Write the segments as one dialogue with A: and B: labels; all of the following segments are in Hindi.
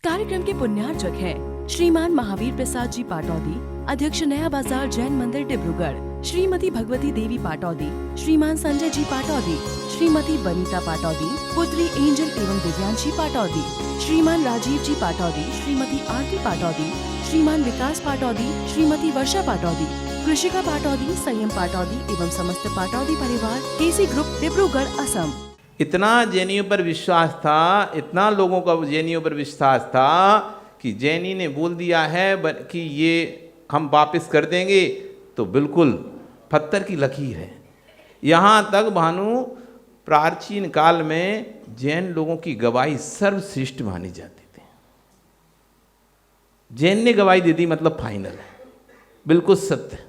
A: कार्यक्रम के पुण्यार्चक हैं श्रीमान महावीर प्रसाद जी पाटौदी, अध्यक्ष नया बाजार जैन मंदिर डिब्रूगढ़, श्रीमती भगवती देवी पाटौदी, श्रीमान संजय जी पाटौदी, श्रीमती बनीता पाटौदी, पुत्री एंजल एवं दिव्यांशी पाटौदी, श्रीमान राजीव जी पाटौदी, श्रीमती आरती पाटौदी, श्रीमान विकास पाटौदी, श्रीमती वर्षा पाटौदी, कृषिका पाटौदी, संयम पाटौदी एवं समस्त पाटौदी परिवार, केसी ग्रुप डिब्रूगढ़ असम।
B: इतना जैनियों पर विश्वास था, इतना लोगों का जैनियों पर विश्वास था कि जैनी ने बोल दिया है कि ये हम वापस कर देंगे, तो बिल्कुल पत्थर की लकीर है। यहाँ तक भानु प्राचीन काल में जैन लोगों की गवाही सर्वश्रेष्ठ मानी जाती थी। जैन ने गवाही दे दी मतलब फाइनल है, बिल्कुल सत्य।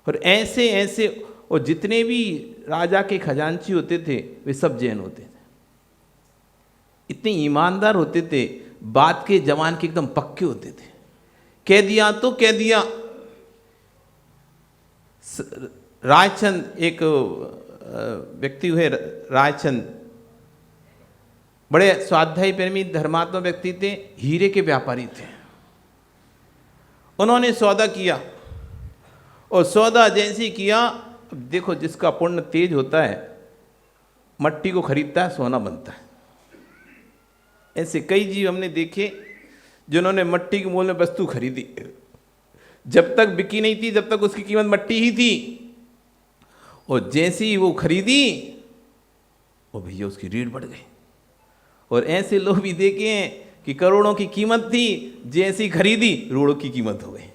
B: और ऐसे ऐसे और जितने भी राजा के खजांची होते थे वे सब जैन होते थे। इतने ईमानदार होते थे, बात के जवान के एकदम पक्के होते थे। कह दिया तो कह दिया। रायचंद एक व्यक्ति हुए, रायचंद बड़े स्वाध्यायी प्रेमी धर्मात्मा व्यक्ति थे, हीरे के व्यापारी थे। उन्होंने सौदा किया और सौदा जैसे किया, अब देखो जिसका पुण्य तेज होता है मट्टी को खरीदता है, सोना बनता है। ऐसे कई जीव हमने देखे जिन्होंने मट्टी के मोल में वस्तु खरीदी, जब तक बिकी नहीं थी जब तक उसकी कीमत मट्टी ही थी, और जैसे ही वो खरीदी वो भैया उसकी रेट बढ़ गई। और ऐसे लोग भी देखे हैं कि करोड़ों की कीमत थी, जैसी खरीदी करोड़ों की कीमत हो गई।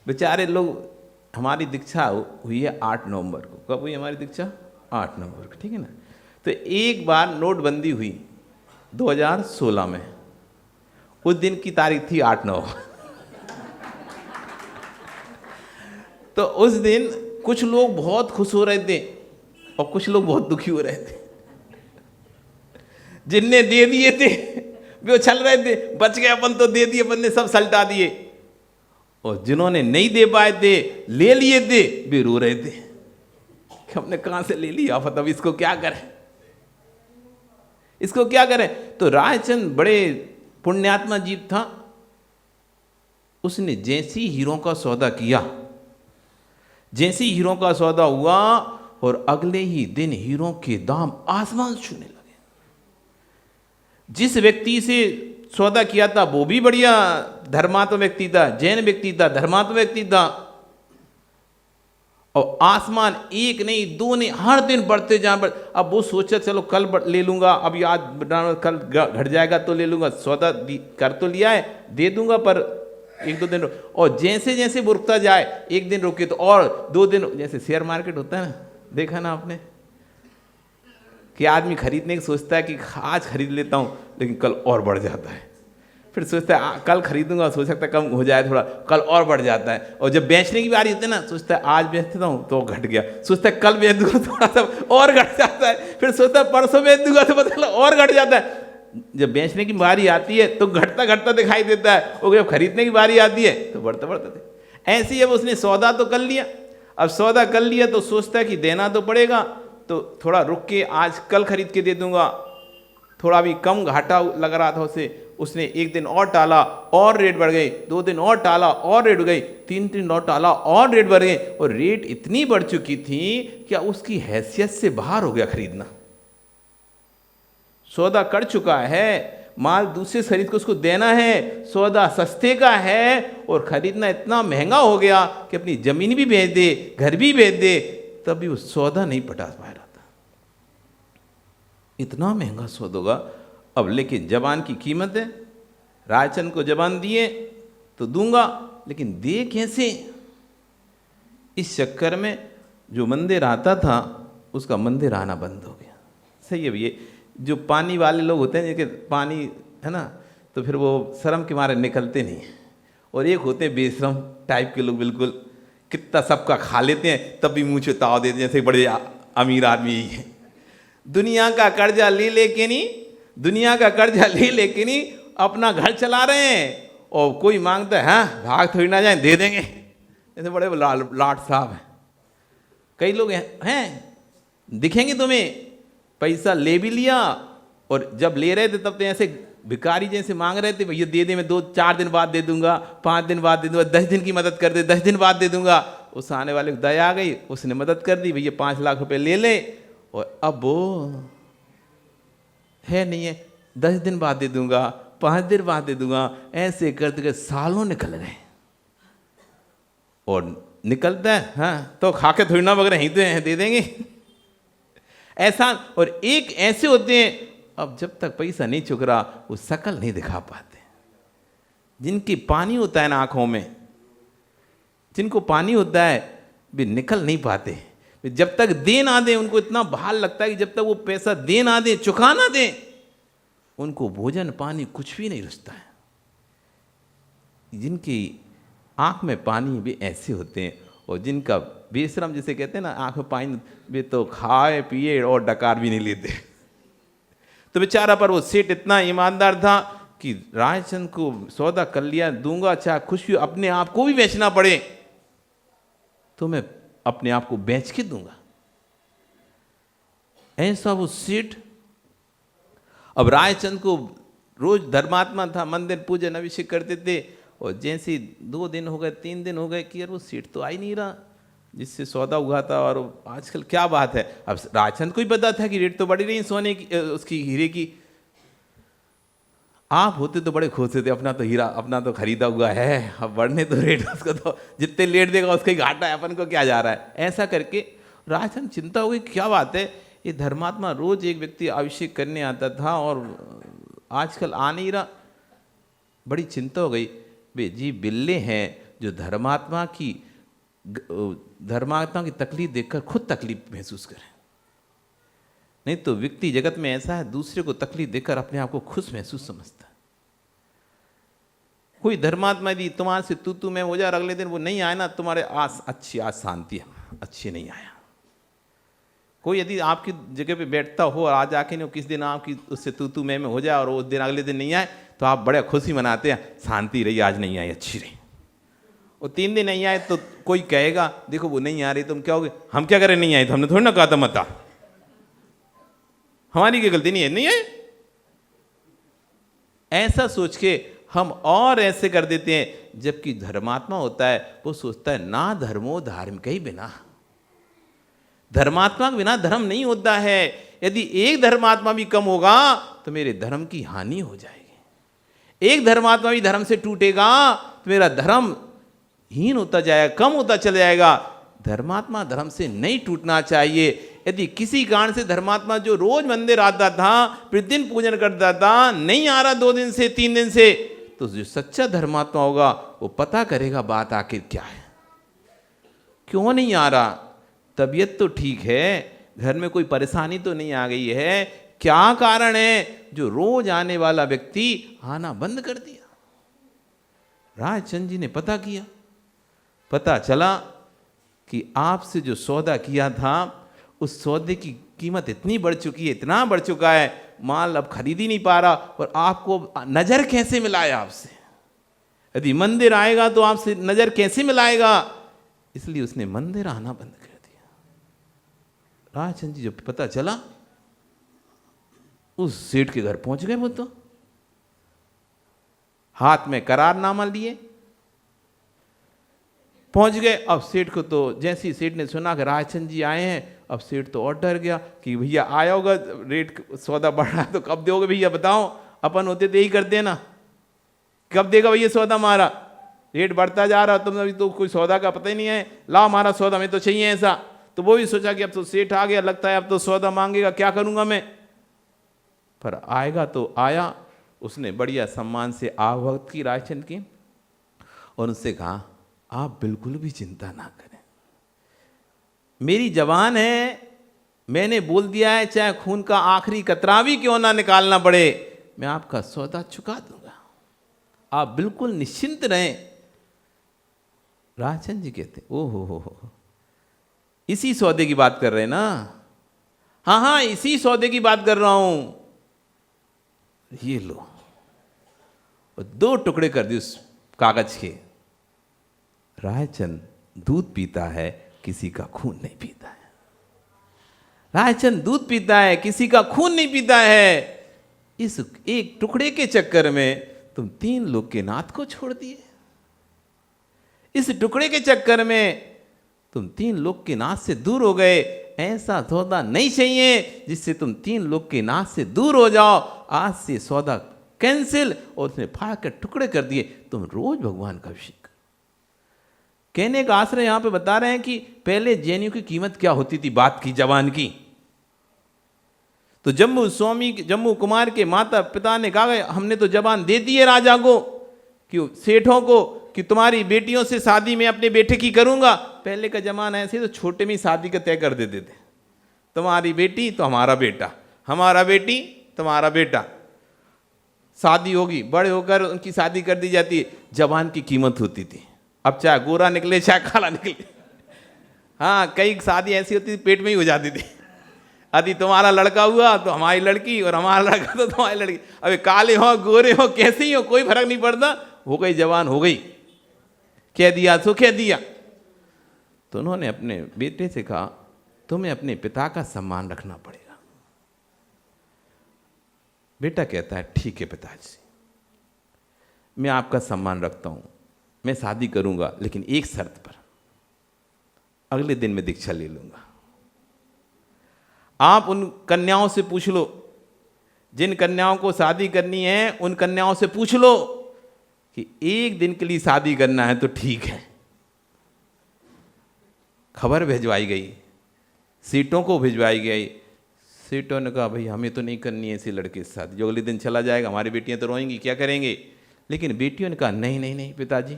B: बेचारे लोग। हमारी दीक्षा हुई है 8 नवंबर को। कब हुई हमारी दीक्षा? 8 नवंबर को, ठीक है ना। तो एक बार नोटबंदी हुई 2016 में, उस दिन की तारीख थी 8 नवंबर। तो उस दिन कुछ लोग बहुत खुश हो रहे थे और कुछ लोग बहुत दुखी हो रहे थे। जिनने दे दिए थे वे चल रहे थे, बच गए अपन तो दे दिए, अपन ने सब सल्टा दिए। और जिन्होंने नहीं दे पाए थे, ले लिए थे, वे रो रहे थे कि हमने कहां से ले लिया, अब इसको क्या करें, इसको क्या करें। तो रायचंद बड़े पुण्यात्मा जीव था। उसने जैसी हीरों का सौदा किया, जैसी हीरों का सौदा हुआ, और अगले ही दिन हीरों के दाम आसमान छूने लगे। जिस व्यक्ति से सौदा किया था वो भी बढ़िया धर्मात्मा व्यक्ति था, जैन व्यक्ति था, धर्मात्मा व्यक्ति था, और आसमान एक नहीं दो नहीं हर दिन बढ़ते जा बढ़। अब वो सोचा चलो कल ले लूंगा, अब याद कल घट जाएगा तो ले लूंगा, सौदा कर तो लिया है, दे दूंगा, पर 1-2 दिन। और जैसे जैसे वो रुकता जाए, एक दिन रुके तो और 2 दिन, जैसे शेयर मार्केट होता है ना, देखा ना आपने कि आदमी खरीदने की सोचता है कि आज खरीद लेता हूं, लेकिन कल और बढ़ जाता है। फिर सोचता है कल खरीदूंगा, सोच सकता है कम हो जाए थोड़ा, कल और बढ़ जाता है। और जब बेचने की बारी होती है ना, सोचता है आज बेचता हूँ तो घट गया, सोचता है कल बेच दूंगा थोड़ा सा और घट जाता है, फिर सोचता है परसों बेच दूंगा तो पता और घट जाता है। जब बेचने की बारी आती है तो घटता घटता दिखाई देता है, और जब खरीदने की बारी आती है तो बढ़ता बढ़ता थे। ऐसे ही अब उसने सौदा तो कर लिया। अब सौदा कर लिया तो सोचता है कि देना तो पड़ेगा, तो थोड़ा रुक के आज कल खरीद के दे दूंगा, थोड़ा भी कम घाटा लग रहा था उसे। उसने एक दिन और टाला और रेट बढ़ गई, 2 दिन और टाला और रेट बढ़ गई, 3 दिन और टाला और रेट बढ़ गई, और रेट इतनी बढ़ चुकी थी कि उसकी हैसियत से बाहर हो गया खरीदना। सौदा कर चुका है, माल दूसरे खरीद को उसको देना है, सौदा सस्ते का है, और खरीदना इतना महंगा हो गया कि अपनी जमीन भी बेच दे, घर भी बेच दे, तब भी वो सौदा नहीं पटा पा रहा था। इतना महंगा सौदा होगा। अब लेकिन जबान की कीमत है, रायचंद को जबान दिए तो दूंगा, लेकिन दे कैसे। इस चक्कर में जो मंदिर आता था उसका मंदिर आना बंद हो गया। सही है भैया, जो पानी वाले लोग होते हैं जिनके पानी है ना, तो फिर वो शर्म के मारे निकलते नहीं हैं। और एक होते हैं बेशरम टाइप के लोग, बिल्कुल कितना सबका खा लेते हैं तब भी मुँह ताव देते हैं, जैसे बड़े अमीर आदमी ही है। दुनिया का कर्जा ले लेके नहीं, दुनिया का कर्जा ले लेके नहीं अपना घर चला रहे हैं, और कोई मांगता है हाँ भाग थोड़ी ना जाए, दे देंगे। ऐसे बड़े लाट साहब हैं, कई लोग हैं दिखेंगे तुम्हें, पैसा ले भी लिया, और जब ले रहे थे तब तो ऐसे भिखारी जैसे मांग रहे थे, भैया दे दे, मैं 2-4 दिन बाद दे दूंगा, 5 दिन बाद दे दूंगा, 10 दिन की मदद कर दे, 10 दिन बाद दे दूंगा। उस आने वाले को दया आ गई, उसने मदद कर दी, भैया 5 लाख रुपए ले ले। और अब वो है नहीं है, 10 दिन बाद दे दूंगा, 5 दिन बाद दे दूंगा, ऐसे करते करते सालों निकल गए। और निकलता है हाँ तो खा के थोड़ी ना वगैरह ही तो दे देंगे ऐसा। और एक ऐसे होते हैं, अब जब तक पैसा नहीं चुक रहा वो शकल नहीं दिखा पाते, जिनकी पानी होता है ना आंखों में, जिनको पानी होता है वे निकल नहीं पाते। जब तक दे ना दे उनको इतना भार लगता है कि जब तक वो पैसा दे ना दे, चुका ना दे, उनको भोजन पानी कुछ भी नहीं रुचता है। जिनकी आंख में पानी भी ऐसे होते हैं, और जिनका बेशरम जिसे कहते हैं ना आंख में पानी, वे तो खाए पिए और डकार भी नहीं लेते। तो बेचारा पर वो सेठ इतना ईमानदार था कि रायचंद को सौदा कर लिया, दूंगा चाहे कुछ भी, अपने आप को भी बेचना पड़े तो मैं अपने आप को बेच के दूंगा, ऐसा वो सेठ। अब रायचंद को रोज धर्मात्मा था, मंदिर पूजन अभिषेक करते थे, और जैसे 2 दिन हो गए 3 दिन हो गए कि यार वो सेठ तो आ ही नहीं रहा जिससे सौदा हुआ था। और आजकल क्या बात है, अब रायचंद को ही पता था कि रेट तो बढ़ी रही सोने की, उसकी हीरे की। आप होते तो बड़े खुश थे, अपना तो हीरा अपना तो खरीदा हुआ है, अब बढ़ने तो रेट उसको तो जितने लेट देगा उसका ही घाटा है, अपन को क्या जा रहा है। ऐसा करके रायचंद चिंता हो गई, क्या बात है, ये धर्मात्मा रोज एक व्यक्ति अभिषेक करने आता था और आजकल आ नहीं रहा। बड़ी चिंता हो गई, वे जी बिल्ले हैं जो धर्मात्मा की तकलीफ देखकर खुद तकलीफ महसूस करें। नहीं तो व्यक्ति जगत में ऐसा है, दूसरे को तकलीफ देकर अपने आप को खुश महसूस समझता है। कोई धर्मात्मा यदि तुम्हारे से तू मैं हो जाए, अगले दिन वो नहीं आए ना, तुम्हारे आज शांति है, अच्छी नहीं आया। कोई यदि आपकी जगह पे बैठता हो और आज आके नहीं, किस दिन आपकी उससे तू मैं हो जाए और उस दिन अगले दिन नहीं आए, तो आप बड़े खुशी मनाते हैं, शांति रही, आज नहीं आई, अच्छी रही। और 3 दिन नहीं आए तो कोई कहेगा देखो वो नहीं आ रही, तुम क्या होगे, हम क्या करें, नहीं आए तो हमने थोड़ी ना कहा था मत आ, हमारी क्या गलती नहीं है, नहीं है। ऐसा सोच के हम और ऐसे कर देते हैं, जबकि धर्मात्मा होता है वो सोचता है ना धर्मो धार्मिक ही बिना, धर्मात्मा के बिना धर्म नहीं होता है। यदि एक धर्मात्मा भी कम होगा तो मेरे धर्म की हानि हो जाएगी, एक धर्मात्मा भी धर्म से टूटेगा तो मेरा धर्म हीन होता जाएगा, कम होता चला जाएगा। धर्मात्मा धर्म से नहीं टूटना चाहिए। यदि किसी कारण से धर्मात्मा जो रोज मंदिर आता था, प्रतिदिन पूजन करता था, नहीं आ रहा 2 दिन से 3 दिन से, तो जो सच्चा धर्मात्मा होगा वो पता करेगा बात आखिर क्या है, क्यों नहीं आ रहा, तबीयत तो ठीक है, घर में कोई परेशानी तो नहीं आ गई है, क्या कारण है जो रोज आने वाला व्यक्ति आना बंद कर दिया। रायचंद जी ने पता किया, पता चला कि आपसे जो सौदा किया था उस सौदे की कीमत इतनी बढ़ चुकी है, इतना बढ़ चुका है, माल अब खरीद ही नहीं पा रहा, और आपको नजर कैसे मिलाए आपसे, यदि मंदिर आएगा तो आपसे नजर कैसे मिलाएगा, इसलिए उसने मंदिर आना बंद कर दिया। रायचंद जी जब पता चला उस सेठ के घर पहुंच गए, वो तो हाथ में करारनामा लिए पहुंच गए। अब सेठ को तो जैसे ही सेठ ने सुना कि रायचंद जी आए हैं, अब सेठ तो और डर गया कि भैया आया होगा, रेट सौदा बढ़ रहा है तो कब दोगे भैया बताओ, अपन होते तो यही कर देना, कब देगा भैया सौदा हमारा, रेट बढ़ता जा रहा, तुम अभी तो कोई सौदा का पता ही नहीं है, लाओ हमारा सौदा, हमें तो चाहिए ऐसा। तो वो भी सोचा कि अब तो सेठ आ गया, लगता है अब तो सौदा मांगेगा, क्या करूंगा मैं। पर आएगा तो आया, उसने बढ़िया सम्मान से आवभगत की रायचंद की, और उससे कहा आप बिल्कुल भी चिंता ना करें, मेरी जवान है, मैंने बोल दिया है, चाहे खून का आखिरी कतरा भी क्यों ना निकालना पड़े, मैं आपका सौदा चुका दूंगा, आप बिल्कुल निश्चिंत रहें। रायचंद जी कहते ओहो, इसी सौदे की बात कर रहे हैं ना, हाँ इसी सौदे की बात कर रहा हूं, ये लो, और 2 टुकड़े कर दिए उस कागज के। रायचंद दूध पीता है, किसी का खून नहीं पीता है। रायचंद दूध पीता है, किसी का खून नहीं पीता है। इस एक टुकड़े के चक्कर में तुम 3 लोग के नाथ को छोड़ दिए। इस टुकड़े के चक्कर में तुम 3 लोग के नाथ से दूर हो गए। ऐसा सौदा नहीं चाहिए जिससे तुम 3 लोग के नाथ से दूर हो जाओ। आज से सौदा कैंसिल। और उसने फाड़ कर टुकड़े कर दिए। तुम रोज भगवान का अभिषेक। कहने का आश्रय यहां पे बता रहे हैं कि पहले जैनियों की कीमत क्या होती थी बात की, जबान की। तो जम्मू कुमार के माता पिता ने कहा हमने तो जबान दे दी है राजा को, कि सेठों को, कि तुम्हारी बेटियों से शादी मैं अपने बेटे की करूंगा। पहले का जमाना ऐसे तो छोटे में ही शादी का तय कर देते थे। तुम्हारी बेटी तो हमारा बेटा, हमारा बेटी तुम्हारा बेटा। शादी होगी, बड़े होकर उनकी शादी कर दी जाती है। जबान की कीमत होती थी। अब चाहे गोरा निकले चाहे काला निकले। हाँ, कई शादी ऐसी होती थी पेट में ही हो जाती थी। यदि तुम्हारा लड़का हुआ तो हमारी लड़की, और हमारा लड़का तो तुम्हारी लड़की। अबे काले हो गोरे हो कैसे ही हो कोई फर्क नहीं पड़ता, हो गई जवान हो गई, कह दिया तो कह दिया। तो उन्होंने अपने बेटे से कहा तुम्हें अपने पिता का सम्मान रखना पड़ेगा। बेटा कहता है ठीक है पिताजी, मैं आपका सम्मान रखता हूं, मैं शादी करूंगा लेकिन एक शर्त पर, अगले दिन मैं दीक्षा ले लूंगा। आप उन कन्याओं से पूछ लो, जिन कन्याओं को शादी करनी है उन कन्याओं से पूछ लो कि एक दिन के लिए शादी करना है तो ठीक है। खबर भिजवाई गई, सीटों को भिजवाई गई। सीटों ने कहा भाई हमें तो नहीं करनी है ऐसे लड़के से शादी, जो अगले दिन चला जाएगा हमारी बेटियां तो रोएंगी, क्या करेंगे। लेकिन बेटियों ने कहा नहीं नहीं नहीं पिताजी,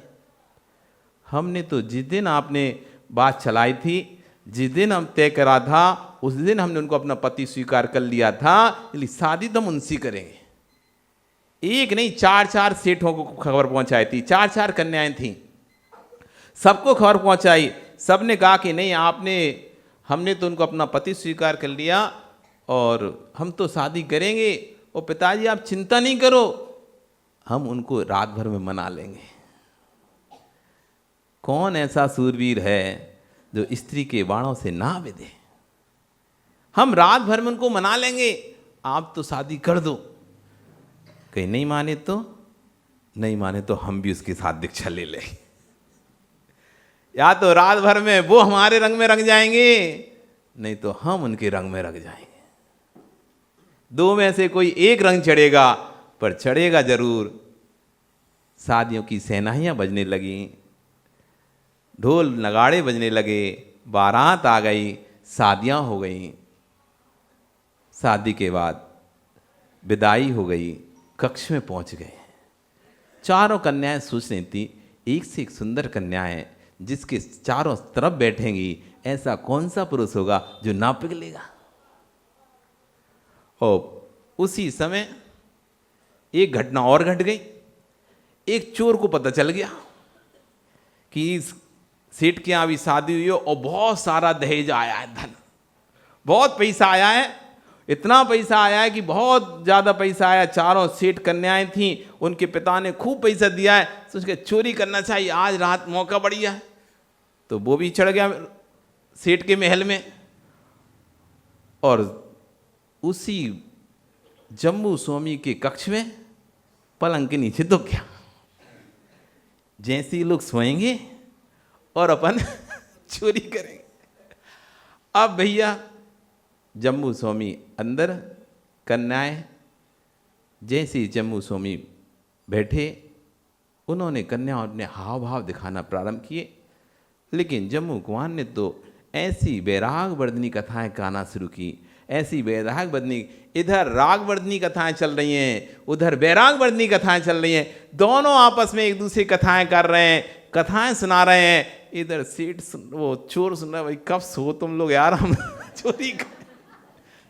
B: हमने तो जिस दिन आपने बात चलाई थी, जिस दिन हम तय करा था, उस दिन हमने उनको अपना पति स्वीकार कर लिया था, इसलिए शादी तो हम उनसे करेंगे। एक नहीं 4-4 सेठों को खबर पहुंचाई थी, 4-4 कन्याएं थीं, सबको खबर पहुंचाई। सबने कहा कि नहीं हमने तो उनको अपना पति स्वीकार कर लिया और हम तो शादी करेंगे। और पिताजी आप चिंता नहीं करो, हम उनको रात भर में मना लेंगे। कौन ऐसा सूरवीर है जो स्त्री के बाणों से ना विधे। हम रात भर में उनको मना लेंगे, आप तो शादी कर दो। कहीं नहीं माने तो हम भी उसके साथ दीक्षा ले लेंगे। या तो रात भर में वो हमारे रंग में रंग जाएंगे, नहीं तो हम उनके रंग में रंग जाएंगे। 2 में से कोई एक रंग चढ़ेगा, पर चढ़ेगा जरूर। शादियों की सेनाइयां बजने लगी, ढोल नगाड़े बजने लगे, बारात आ गई, शादियां हो गई। शादी के बाद विदाई हो गई, कक्ष में पहुंच गए। चारों कन्याएं सोच रही थी एक से एक सुंदर कन्याएं जिसके चारों तरफ बैठेंगी, ऐसा कौन सा पुरुष होगा जो ना पिघलेगा। और उसी समय एक घटना और घट गई। एक चोर को पता चल गया कि इस सेठ के यहाँ भी शादी हुई है और बहुत सारा दहेज आया है, धन बहुत पैसा आया है, इतना पैसा आया है कि बहुत ज़्यादा पैसा आया। चारों सेठ कन्याएं थीं, उनके पिता ने खूब पैसा दिया है, सोच के चोरी करना चाहिए, आज रात मौका बढ़िया है। तो वो भी चढ़ गया सेठ के महल में और उसी जम्मू स्वामी के कक्ष में पलंग के नीचे दुख गया। जैसे ही लोग सोएंगे और अपन चोरी करेंगे। अब भैया जम्मू स्वामी अंदर, कन्याएं जैसे ही जम्मू स्वामी बैठे, उन्होंने कन्याओं ने हाव भाव दिखाना प्रारंभ किए। लेकिन जम्मू कुमार ने तो ऐसी वैरागवर्धनी कथाएं कहना शुरू की, ऐसी वैरागवर्धनी, इधर रागवर्धनी कथाएं चल रही हैं, उधर वैरागवर्धनी कथाएं चल रही हैं। दोनों आपस में एक दूसरे कथाएं कर रहे हैं, कथाएं सुना रहे हैं। इधर सेठ वो चोर सुन रहा है, भाई कब सो तुम लोग यार, हम चोरी करें,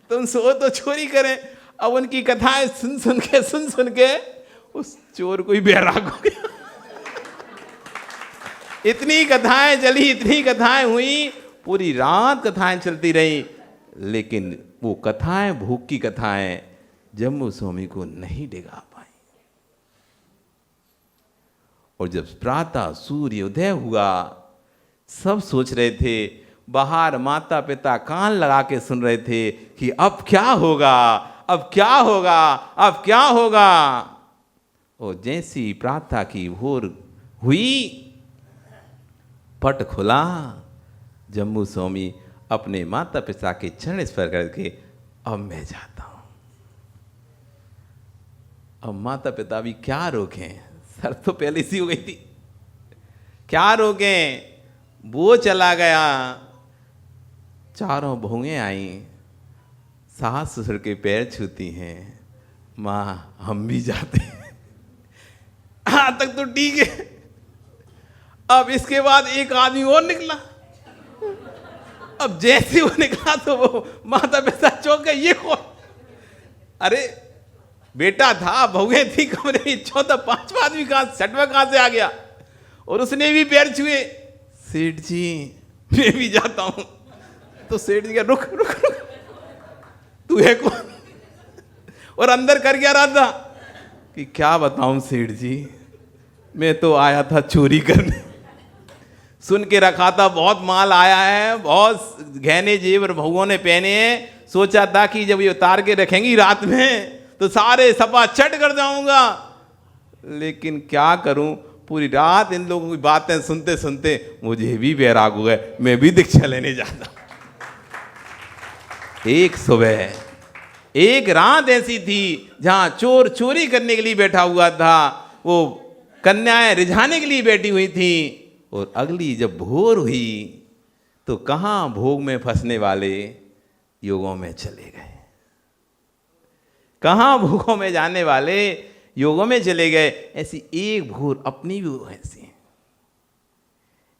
B: तुम सो तो चोरी करें। अब उनकी कथाएं सुन सुन के उस चोर को ही बैराग हो गया। इतनी कथाएं चली, इतनी कथाएं हुई, पूरी रात कथाएं चलती रही। लेकिन वो कथाएं, भूख की कथाएं, जम्मू स्वामी को नहीं डिगा पाई। और जब प्रातः सूर्योदय हुआ, सब सोच रहे थे, बाहर माता पिता कान लगा के सुन रहे थे कि अब क्या होगा, अब क्या होगा, अब क्या होगा। और जैसी प्रार्थना की भोर हुई, पट खुला, जम्मू स्वामी अपने माता पिता के चरण स्पर्श करके अब मैं जाता हूं। अब माता पिता भी क्या रोकें, सर तो पहले सी हो गई थी, क्या रोकें। वो चला गया, चारों बहुएं आई, सास ससुर के पैर छूती हैं, माँ हम भी जाते हैं। हाँ तक तो ठीक है। अब इसके बाद एक आदमी और निकला। अब जैसे वो निकला तो वो माता पिता चौंक गए, ये कौन। अरे बेटा था, बहुएं थी कमरे में, चौथा पांचवा आदमी कहां, छठवा कहां से आ गया। और उसने भी पैर छुए, सेठ जी मैं भी जाता हूं। तो सेठ जी का रुक रुक रुक, तू है कौन। और अंदर कर क्या रहा था कि क्या बताऊं सेठ जी, मैं तो आया था चोरी करने। सुन के रखा था बहुत माल आया है, बहुत गहने जेवर बहुओं ने पहने हैं, सोचा था कि जब ये उतार के रखेंगी रात में तो सारे सपा चट कर जाऊंगा। लेकिन क्या करूं, पूरी रात इन लोगों की बातें सुनते सुनते मुझे भी बैराग हुआ, मैं भी दीक्षा लेने जाता। एक सुबह, एक रात ऐसी थी जहां चोर चोरी करने के लिए बैठा हुआ था, वो कन्याएं रिझाने के लिए बैठी हुई थी। और अगली जब भोर हुई तो कहां भोग में फंसने वाले योगों में चले गए, कहां भोगों में जाने वाले योगों में चले गए। ऐसी एक भोर अपनी भी हो, ऐसी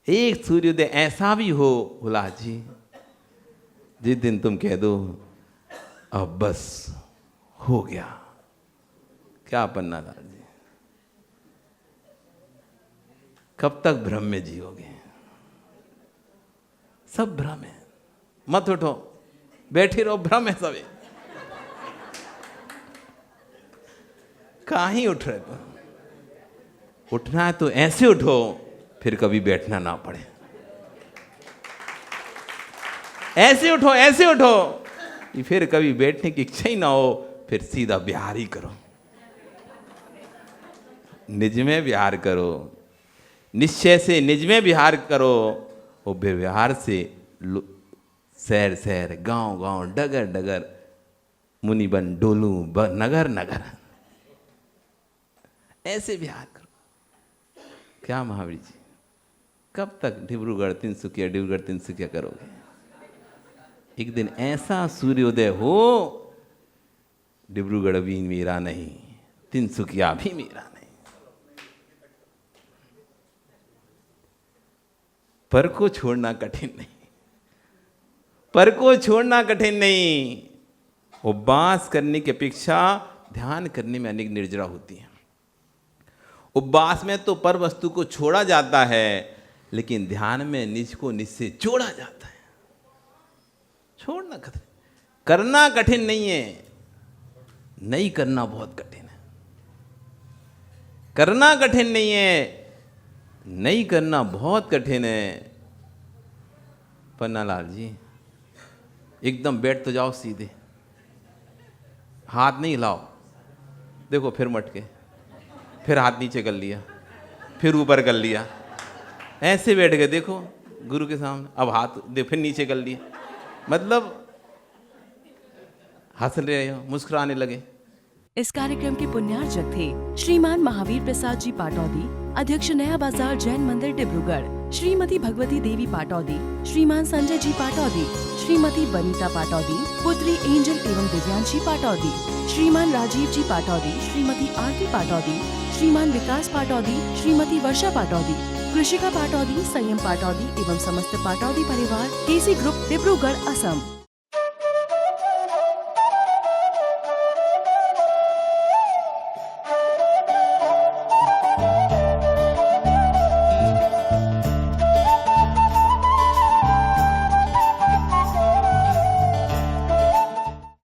B: एक सूर्योदय ऐसा भी हो भोला जी, जिस दिन तुम कह दो अब बस हो गया। क्या पन्ना लाल जी, कब तक भ्रम में जियोगे। सब भ्रम है, मत उठो, बैठे रहो, भ्रम है सब। कहाँ ही उठ रहे हो, उठना है तो ऐसे उठो फिर कभी बैठना ना पड़े। ऐसे उठो, ऐसे उठो फिर कभी बैठने की इच्छा ही ना हो, फिर सीधा विहार ही करो, निज में विहार करो, निश्चय से निज में विहार करो। और व्यवहार से शहर शहर, गांव गांव, डगर डगर, मुनिबन डोलू नगर नगर, ऐसे विहार करो। क्या महावीर जी, कब तक डिब्रूगढ़ तिनसुकिया डिब्रूगढ़ तिनसुकिया करोगे। एक दिन ऐसा सूर्योदय हो, डिब्रूगढ़ भी मेरा नहीं, तिनसुकिया भी मेरा नहीं। पर को छोड़ना कठिन नहीं, पर को छोड़ना कठिन नहीं। उपवास करने की अपेक्षा ध्यान करने में अनेक निर्जरा होती है। उपवास में तो पर वस्तु को छोड़ा जाता है, लेकिन ध्यान में निज को निज से जोड़ा जाता है। छोड़ना कठिन, करना कठिन नहीं है, नहीं करना बहुत कठिन है। करना कठिन नहीं है, नहीं करना बहुत कठिन है। पन्नालाल जी, एकदम बैठ तो जाओ सीधे, हाथ नहीं हिलाओ, देखो फिर मटके, फिर हाथ नीचे कर लिया, फिर ऊपर कर लिया, ऐसे बैठ गए देखो गुरु के सामने। अब हाथ दे, फिर नीचे कर लिया, मतलब हंस रहे हो, मुस्कुराने लगे।
A: इस कार्यक्रम के पुण्यार्चक थे श्रीमान महावीर प्रसाद जी पाटौदी, अध्यक्ष नया बाजार जैन मंदिर डिब्रूगढ़, श्रीमती भगवती देवी पाटौदी, श्रीमान संजय जी पाटौदी, श्रीमती बनीता पाटौदी, पुत्री एंजल एवं दिव्यांशी पाटौदी, श्रीमान राजीव जी पाटौदी, श्रीमती आरती पाटौदी, श्रीमान विकास पाटौदी, श्रीमती वर्षा पाटौदी, कृषिका पाटौदी, संयम पाटौदी एवं समस्त पाटौदी परिवार, केसी ग्रुप डिब्रूगढ़ असम।